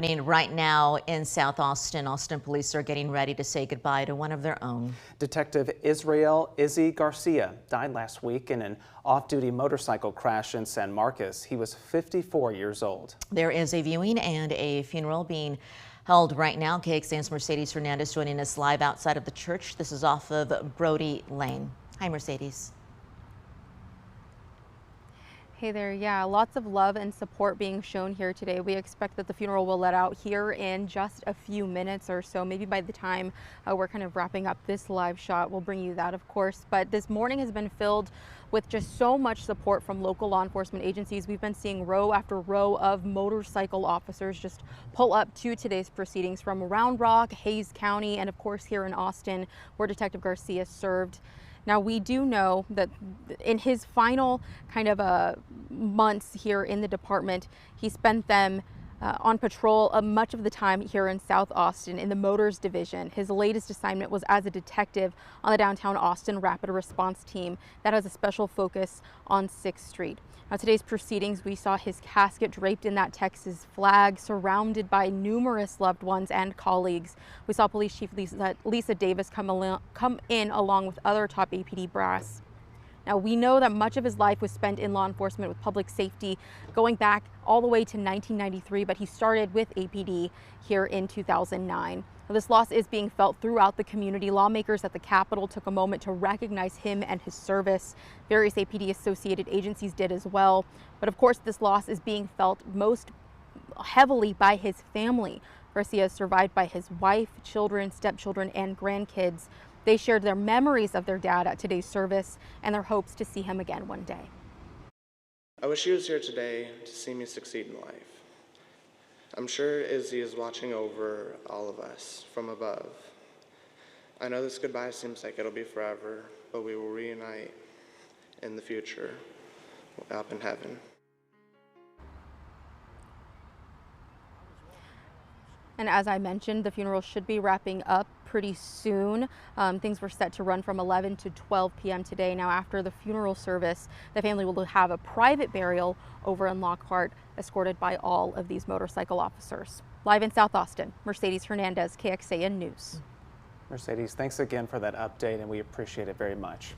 Right now in South Austin, Austin police are getting ready to say goodbye to one of their own. Detective Israel Garcia died last week in an off-duty motorcycle crash in San Marcos. He was 54 years old. There is a viewing and a funeral being held right now. KXAN's Mercedes Hernandez joining us live outside of the church. This is off of Brody Lane. Hi, Mercedes. Hey there, yeah, lots of love and support being shown here today. We expect that the funeral will let out here in just a few minutes or so. Maybe by the time we're kind of wrapping up this live shot, we'll bring you that, of course. But this morning has been filled with just so much support from local law enforcement agencies. We've been seeing row after row of motorcycle officers just pull up to today's proceedings from Round Rock, Hayes County, and of course here in Austin, where Detective Garcia served. Now, we do know that in his final kind of months here in the department, he spent them on patrol much of the time here in South Austin in the Motors Division. His latest assignment was as a detective on the downtown Austin Rapid Response Team that has a special focus on 6th Street. Now, today's proceedings, we saw his casket draped in that Texas flag, surrounded by numerous loved ones and colleagues. We saw Police Chief Lisa Davis come in along with other top APD brass. Now, we know that much of his life was spent in law enforcement with public safety, going back all the way to 1993, but he started with APD here in 2009. Now, this loss is being felt throughout the community. Lawmakers at the Capitol took a moment to recognize him and his service. Various APD-associated agencies did as well. But of course, this loss is being felt most heavily by his family. Garcia is survived by his wife, children, stepchildren, and grandkids. They shared their memories of their dad at today's service and their hopes to see him again one day. I wish he was here today to see me succeed in life. I'm sure Izzy is watching over all of us from above. I know this goodbye seems like it'll be forever, but we will reunite in the future up in heaven. And as I mentioned, the funeral should be wrapping up pretty soon. Things were set to run from 11 to 12 p.m. today. Now, after the funeral service, the family will have a private burial over in Lockhart, escorted by all of these motorcycle officers. Live in South Austin, Mercedes Hernandez, KXAN News. Mercedes, thanks again for that update, and we appreciate it very much.